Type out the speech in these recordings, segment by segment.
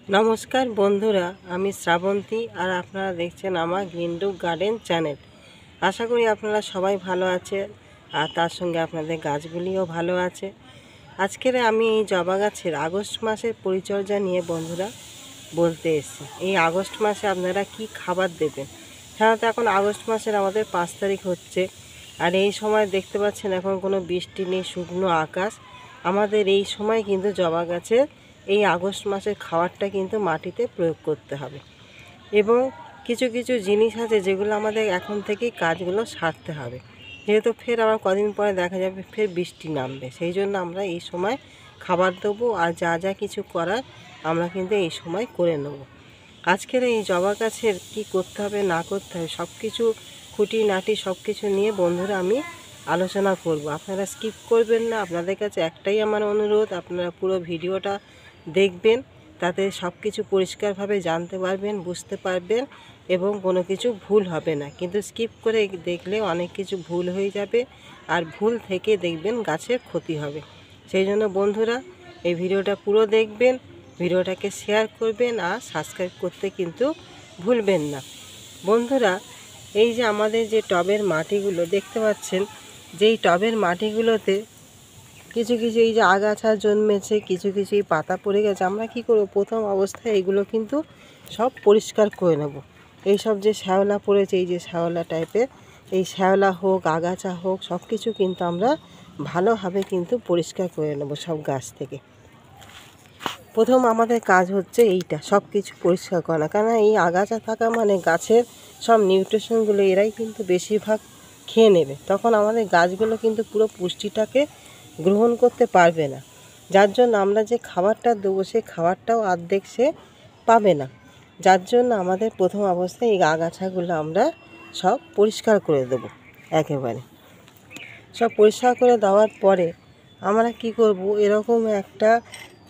নমস্কার বন্ধুরা, আমি শ্রাবন্তী আর আপনারা দেখছেন আমার গ্রিনডুক গার্ডেন চ্যানেল। আশা করি আপনারা সবাই ভালো আছেন আর তার সঙ্গে আপনাদের গাছগুলিও ভালো আছে। আজকের আমি এই জবা গাছের আগস্ট মাসের পরিচর্যা নিয়ে বন্ধুরা বলতে এসেছি। এই আগস্ট মাসে আপনারা কি খাবার দেবেন। সাধারণত এখন আগস্ট মাসের আমাদের 5 তারিখ হচ্ছে, আর এই সময় দেখতে পাচ্ছেন এখন কোনো বৃষ্টি নেই, শুকনো আকাশ। আমাদের এই সময় কিন্তু জবা গাছের এই আগস্ট মাসের খাবারটা কিন্তু মাটিতে প্রয়োগ করতে হবে, এবং কিছু কিছু জিনিস আছে যেগুলো আমাদের এখন থেকেই কাজগুলো সারতে হবে, যেহেতু ফের আবার কদিন পরে দেখা যাবে ফের বৃষ্টি নামবে। সেই জন্য আমরা এই সময় খাবার দেবো, আর যা যা কিছু করার আমরা কিন্তু এই সময় করে নেব। আজকের এই জবা গাছের কী করতে হবে না করতে হবে সব কিছু খুঁটিনাটি সব কিছু নিয়ে বন্ধুরা আমি আলোচনা করব। আপনারা স্কিপ করবেন না। আপনাদের কাছে একটাই আমার অনুরোধ, আপনারা পুরো ভিডিওটা দেখবেন, তাতে সব কিছু পরিষ্কারভাবে জানতে পারবেন, বুঝতে পারবেন এবং কোনো কিছু ভুল হবে না। কিন্তু স্কিপ করে দেখলে অনেক কিছু ভুল হয়ে যাবে, আর ভুল থেকে দেখবেন গাছের ক্ষতি হবে। সেই জন্য বন্ধুরা এই ভিডিওটা পুরো দেখবেন, ভিডিওটাকে শেয়ার করবেন আর সাবস্ক্রাইব করতে কিন্তু ভুলবেন না। বন্ধুরা, এই যে আমাদের যে টবের মাটিগুলো দেখতে পাচ্ছেন, যেই টবের মাটিগুলোতে কিছু কিছু এই যে আগাছা জন্মেছে, কিছু কিছু এই পাতা পড়ে গেছে, আমরা কি করব, প্রথম অবস্থায় এগুলো কিন্তু সব পরিষ্কার করে নেব। এই সব যে শ্যাওলা পড়েছে, এই যে শ্যাওলা টাইপের, এই শ্যাওলা হোক আগাছা হোক সব কিছু কিন্তু আমরা ভালোভাবে কিন্তু পরিষ্কার করে নেব সব গাছ থেকে। প্রথম আমাদের কাজ হচ্ছে এইটা, সব কিছু পরিষ্কার করা, কেন এই আগাছা থাকা মানে গাছের সব নিউট্রিশনগুলো এরাই কিন্তু বেশিরভাগ খেয়ে নেবে, তখন আমাদের গাছগুলো কিন্তু পুরো পুষ্টিটাকে গ্রহণ করতে পারবে না। যার জন্য আমরা যে খাবারটা দেবো সেই খাবারটাও অর্ধেক সে পাবে না। যার জন্য আমাদের প্রথম অবস্থায় এই আগাছাগুলো আমরা সব পরিষ্কার করে দেবো। একেবারে সব পরিষ্কার করে দেওয়ার পরে আমরা কি করব, এরকম একটা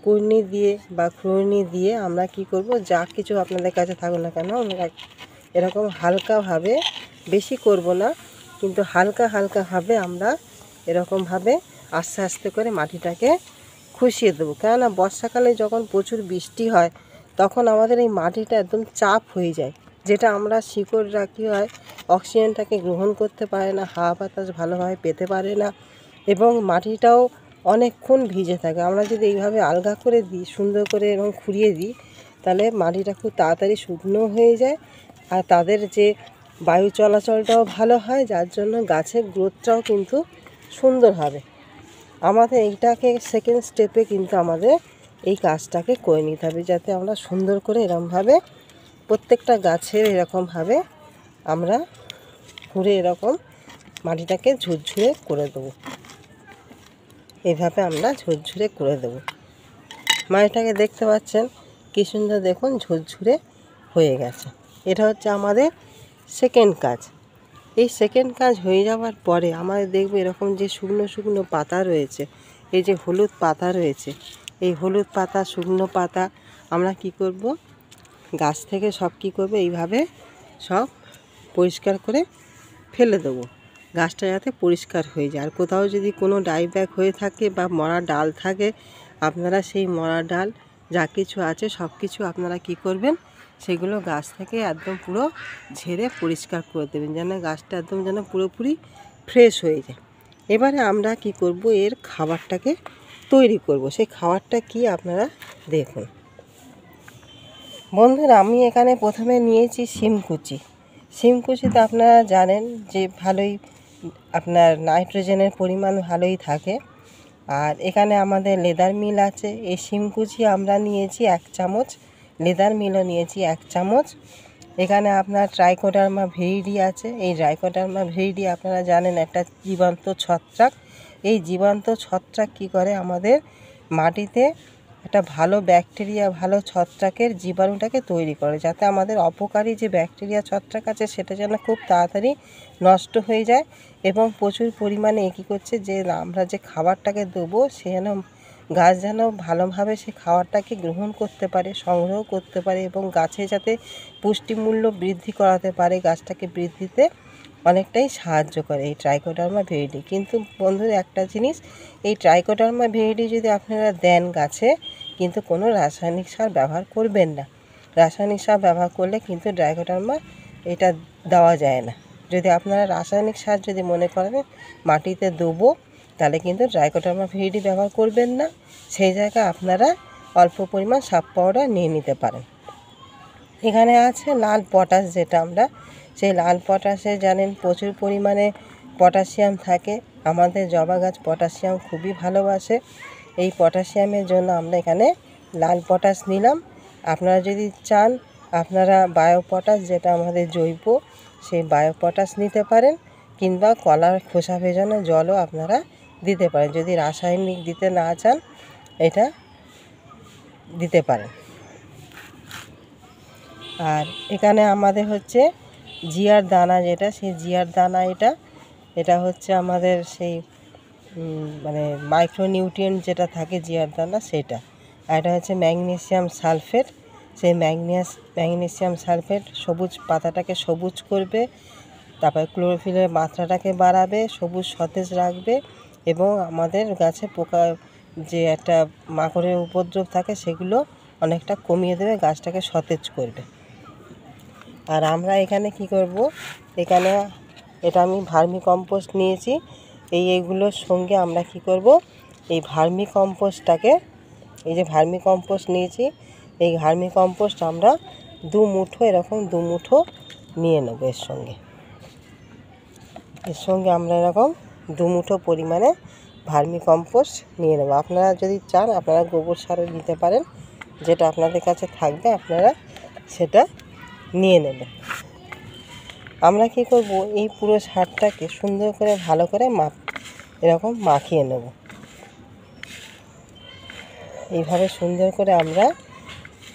কুর্নি দিয়ে বা খুরনি দিয়ে আমরা কি করব, যা কিছু আপনাদের কাছে থাকুক না কেন আমরা এরকম হালকাভাবে, বেশি করব না কিন্তু হালকা হালকাভাবে আমরা এরকমভাবে আস্তে আস্তে করে মাটিটাকে খুশিয়ে দেবো। কেননা বর্ষাকালে যখন প্রচুর বৃষ্টি হয় তখন আমাদের এই মাটিটা একদম চাপ হয়ে যায়, যেটা আমরা শিকড়রা কী হয়, অক্সিজেনটাকে গ্রহণ করতে পারে না, হাওয়া বাতাস ভালোভাবে পেতে পারে না, এবং মাটিটাও অনেকক্ষণ ভিজে থাকে। আমরা যদি এইভাবে আলগা করে দিই, সুন্দর করে এবং খুঁড়িয়ে দিই, তাহলে মাটিটা খুব তাড়াতাড়ি শুকনো হয়ে যায়, আর তাদের যে বায়ু চলাচলটাও ভালো হয়, যার জন্য গাছের গ্রোথটাও কিন্তু সুন্দর হবে। আমাদের এইটাকে সেকেন্ড স্টেপে কিন্তু আমাদের এই কাজটাকে করে নিতে হবে, যাতে আমরা সুন্দর করে এরকমভাবে প্রত্যেকটা গাছের এরকমভাবে আমরা ঘুরে এরকম মাটিটাকে ঝুরঝুরে করে দেবো। এইভাবে আমরা ঝুরঝুরে করে দেবো। মাটিটাকে দেখতে পাচ্ছেন কী সুন্দর, দেখুন ঝুরঝুরে হয়ে গেছে। এটা হচ্ছে আমাদের সেকেন্ড কাজ। এই সেকেন্ড কাজ হয়ে যাওয়ার পরে আমাদের দেখবে এরকম যে শুকনো শুকনো পাতা রয়েছে, এই যে হলুদ পাতা রয়েছে, এই হলুদ পাতা শুকনো পাতা আমরা কি করব, গাছ থেকে সব কি করব, এইভাবে সব পরিষ্কার করে ফেলে দেবো, গাছটা যাতে পরিষ্কার হয়ে যায়। আর কোথাও যদি কোনো ডাইব্যাক হয়ে থাকে বা মরা ডাল থাকে, আপনারা সেই মরা ডাল যা কিছু আছে সব কিছু আপনারা কি করবেন, সেগুলো গাছ থেকে একদম পুরো ঝেড়ে পরিষ্কার করে দেবেন, যেন গাছটা একদম যেন পুরোপুরি ফ্রেশ হয়ে যায়। এবারে আমরা কি করব, এর খাবারটাকে তৈরি করব। সেই খাবারটা কি আপনারা দেখুন। বন্ধুরা, আমি এখানে প্রথমে নিয়েছি শিমকুচি। শিমকুচিতে আপনারা জানেন যে ভালোই আপনার নাইট্রোজেনের পরিমাণ ভালোই থাকে। আর এখানে আমাদের লেদার মিল আছে, এই শিমকুচি আমরা নিয়েছি 1 চামচ, লেদার মিলও নিয়েছি 1 চামচ। এখানে আপনার ট্রাইকোডার্মা ভিরিডি আছে। এই ট্রাইকোডার্মা ভিরিডি আপনারা জানেন একটা জীবন্ত ছত্রাক। এই জীবন্ত ছত্রাক কী করে, আমাদের মাটিতে একটা ভালো ব্যাকটেরিয়া, ভালো ছত্রাকের জীবাণুটাকে তৈরি করে, যাতে আমাদের অপকারী যে ব্যাকটেরিয়া ছত্রাক আছে সেটা যেন খুব তাড়াতাড়ি নষ্ট হয়ে যায়, এবং প্রচুর পরিমাণে কী করছে, যে আমরা যে খাবারটাকে দেবো সে যেন গাছ যেন ভালোভাবে সে খাবারটাকে গ্রহণ করতে পারে, সংগ্রহ করতে পারে, এবং গাছে যাতে পুষ্টিমূল্য বৃদ্ধি করাতে পারে, গাছটাকে বৃদ্ধিতে অনেকটাই সাহায্য করে এই ট্রাইকোডার্মা ভিরিডি। কিন্তু বন্ধুরা একটা জিনিস, এই ট্রাইকোডার্মা ভিরিডি যদি আপনারা দেন গাছে, কিন্তু কোনো রাসায়নিক সার ব্যবহার করবেন না। রাসায়নিক সার ব্যবহার করলে কিন্তু ট্রাইকোডার্মা এটা দেওয়া যায় না। যদি আপনারা রাসায়নিক সার যদি মনে করেন মাটিতে দেবো, তাহলে কিন্তু ট্রাইকোডার্মা ভিরিডি ব্যবহার করবেন না। সেই জায়গায় আপনারা অল্প পরিমাণ সাব পাউডার নিয়ে নিতে পারেন। এখানে আছে লাল পটাশ, যেটা আমরা সেই লাল পটাশে জানেন প্রচুর পরিমাণে পটাশিয়াম থাকে। আমাদের জবা গাছ পটাশিয়াম খুবই ভালোবাসে। এই পটাশিয়ামের জন্য আমরা এখানে লাল পটাশ নিলাম। আপনারা যদি চান আপনারা বায়ো পটাশ, যেটা আমাদের জৈব, সেই বায়ো পটাশ নিতে পারেন, কিংবা কলার খোসা ভেজানো জলও আপনারা দিতে পারেন। যদি রাসায়নিক দিতে না চান এটা দিতে পারেন। আর এখানে আমাদের হচ্ছে জিয়ার দানা, যেটা সেই জিয়ার দানা, এটা হচ্ছে আমাদের সেই মানে মাইক্রোনিউট্রিয়েন্ট যেটা থাকে জিয়ার দানা, সেটা। আর এটা হচ্ছে ম্যাগনেসিয়াম সালফেট। সেই ম্যাগনেসিয়াম সালফেট সবুজ পাতাটাকে সবুজ করবে, তারপরে ক্লোরোফিলের মাত্রাটাকে বাড়াবে, সবুজ সতেজ রাখবে, এবং আমাদের গাছে পোকা যে একটা মাকড়ের উপদ্রব থাকে সেগুলো অনেকটা কমিয়ে দেবে, গাছটাকে সতেজ করবে। আর আমরা এখানে কি করব, এখানে এটা আমি ভার্মি কম্পোস্ট নিয়েছি। এইগুলোর সঙ্গে আমরা কি করব, এই ভার্মি কম্পোস্টটাকে, এই যে ভার্মি কম্পোস্ট নিয়েছি, এই ভার্মি কম্পোস্ট আমরা 2 মুঠো, এরকম 2 মুঠো নিয়ে নেব। এর সঙ্গে আমরা এরকম 2 মুঠো পরিমাণে ভার্মি কম্পোস্ট নিয়ে নেব। আপনারা যদি চান আপনারা গোবর সারও নিতে পারেন, যেটা আপনাদের কাছে থাকবে আপনারা সেটা নিয়ে নেবেন। আমরা কি করব, এই পুরো সারটাকে সুন্দর করে ভালো করে এরকম মাখিয়ে নেব। এইভাবে সুন্দর করে আমরা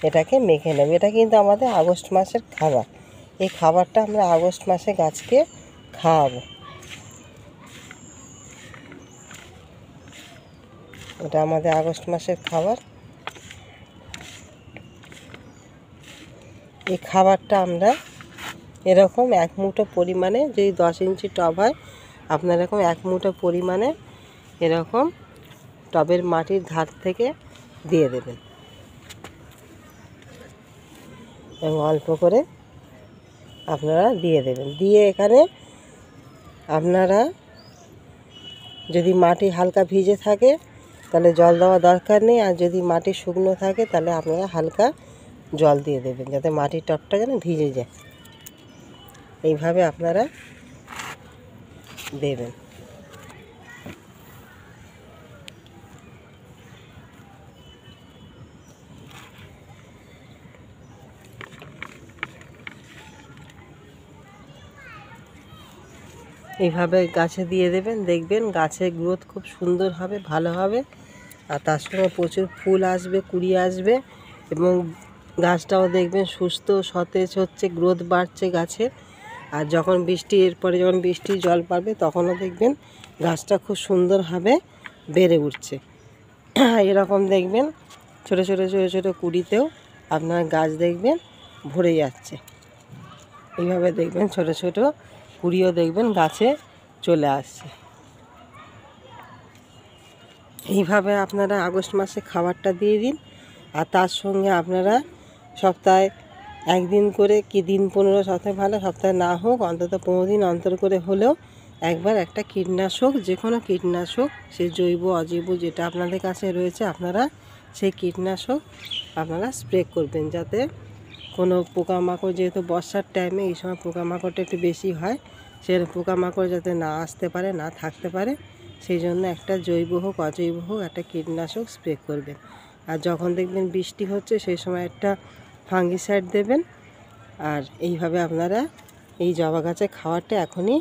এটাকে মেখে নেব। এটা কিন্তু আমাদের আগস্ট মাসের খাবার। এই খাবারটা আমরা আগস্ট মাসে গাছকে খাওয়াবো। এটা আমাদের আগস্ট মাসের খাবার। এই খাবারটা আমরা এরকম 1 মুঠো পরিমাণে, যদি 10 ইঞ্চি টব হয় আপনার এরকম 1 মুঠো পরিমাণে এরকম টবের মাটির ধার থেকে দিয়ে দেবেন, এবং অল্প করে আপনারা দিয়ে দেবেন। দিয়ে এখানে আপনারা যদি মাটি হালকা ভিজে থাকে তাহলে জল দেওয়া দরকার নেই, আর যদি মাটি শুকনো থাকে তাহলে আপনারা হালকা জল দিয়ে দেবেন, যাতে মাটির টবটা যেন ভিজে যায়। এইভাবে আপনারা দেবেন। এইভাবে গাছে দিয়ে দেবেন, দেখবেন গাছের গ্রোথ খুব সুন্দর হবে, ভালো হবে। আর তার সঙ্গে প্রচুর ফুল আসবে, কুড়ি আসবে, এবং গাছটাও দেখবেন সুস্থ সতেজ হচ্ছে, গ্রোথ বাড়ছে গাছে। আর যখন এরপরে যখন বৃষ্টির জল পাবে তখনও দেখবেন গাছটা খুব সুন্দরভাবে বেড়ে উঠছে। এরকম দেখবেন ছোটো ছোটো ছোটো ছোটো কুড়িতেও আপনার গাছ দেখবেন ভরে যাচ্ছে। এইভাবে দেখবেন ছোটো ছোটো কুড়িও দেখবেন গাছে চলে আসছে। এইভাবে আপনারা আগস্ট মাসে খাবারটা দিয়ে দিন। আর তার সঙ্গে আপনারা সপ্তাহে 1 দিন করে, কি দিন 15 সপ্তাহে ভালো, সপ্তাহে না হোক অন্তত 15 দিন অন্তর করে হলেও একবার একটা কীটনাশক, যে কোনো কীটনাশক, সে জৈব অজৈব যেটা আপনাদের কাছে রয়েছে, আপনারা সেই কীটনাশক আপনারা স্প্রে করবেন, যাতে কোনো পোকামাকড়, যেহেতু বর্ষার টাইমে এই সময় পোকামাকড়টা একটু বেশি হয়, সে পোকামাকড় যাতে না আসতে পারে, না থাকতে পারে, সেই জন্য একটা জৈব হোক অজৈব হোক একটা কীটনাশক স্প্রে করবেন। আর যখন দেখবেন বৃষ্টি হচ্ছে সেই সময় একটা ফাঙ্গিসাইড দেবেন। আর এইভাবে আপনারা এই জবা গাছের খাবারটা এখনই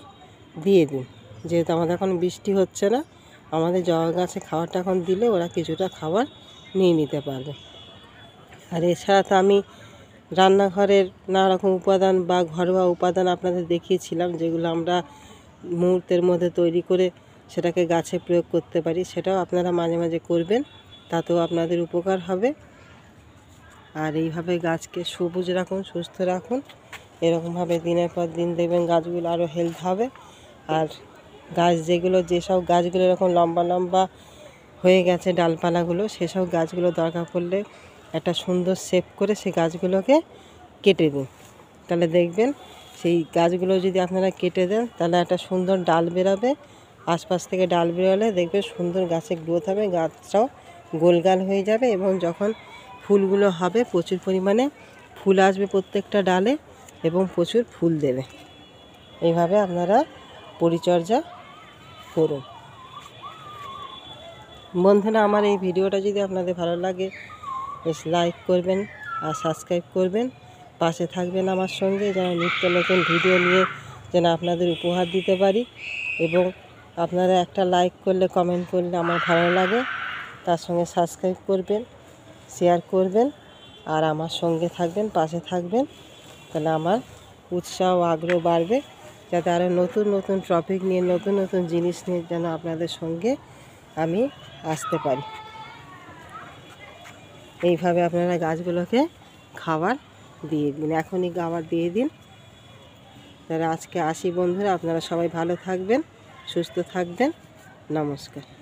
দিয়ে দিন, যেহেতু আমাদের এখন বৃষ্টি হচ্ছে না, আমাদের জবা গাছে খাবারটা এখন দিলে ওরা কিছুটা খাবার নিয়ে নিতে পারবে। আর এছাড়া তো আমি রান্নাঘরের নানা রকম উপাদান বা ঘরোয়া উপাদান আপনাদের দেখিয়েছিলাম, যেগুলো আমরা মুহূর্তের মধ্যে তৈরি করে সেটাকে গাছে প্রয়োগ করতে পারি, সেটাও আপনারা মাঝে মাঝে করবেন, তাতেও আপনাদের উপকার হবে। আর এইভাবে গাছকে সবুজ রাখুন, সুস্থ রাখুন। এরকমভাবে দিনের পর দিন দেখবেন গাছগুলো আরও হেলথ হবে। আর গাছ যেসব গাছগুলো এরকম লম্বা লম্বা হয়ে গেছে ডালপালাগুলো, সেসব গাছগুলো দরকার পড়লে একটা সুন্দর শেপ করে সেই গাছগুলোকে কেটে দিন। তাহলে দেখবেন সেই গাছগুলো যদি আপনারা কেটে দেন তাহলে একটা সুন্দর ডাল বেরোবে। আশপাশ থেকে ডাল বেরোলে দেখবেন সুন্দর গাছের গ্রোথ হবে, গাছটাও গোলগাল হয়ে যাবে এবং যখন ফুলগুলো হবে প্রচুর পরিমাণে ফুল আসবে প্রত্যেকটা ডালে এবং প্রচুর ফুল দেবে। এইভাবে আপনারা পরিচর্যা করুন। বন্ধুরা, আমার এই ভিডিওটা যদি আপনাদের ভালো লাগে লাইক করবেন আর সাবস্ক্রাইব করবেন, পাশে থাকবেন আমার সঙ্গে, যেন নিত্য নতুন ভিডিও নিয়ে যেন আপনাদের উপহার দিতে পারি। এবং আপনারা একটা লাইক করলে, কমেন্ট করলে আমার ভালো লাগে, তার সঙ্গে সাবস্ক্রাইব করবেন, শেয়ার করবেন আর আমার সঙ্গে থাকবেন, পাশে থাকবেন। তাহলে আমার উৎসাহ আগ্রহ বাড়বে, যাতে আরও নতুন নতুন টপিক নিয়ে, নতুন নতুন জিনিস নিয়ে যেন আপনাদের সঙ্গে আমি আসতে পারি। এইভাবে আপনারা গাছগুলোকে খাবার দিয়ে দিন, এখনই খাবার দিয়ে দিন। তাহলে আজকে আসি বন্ধুরা, আপনারা সবাই ভালো থাকবেন, সুস্থ থাকবেন। নমস্কার।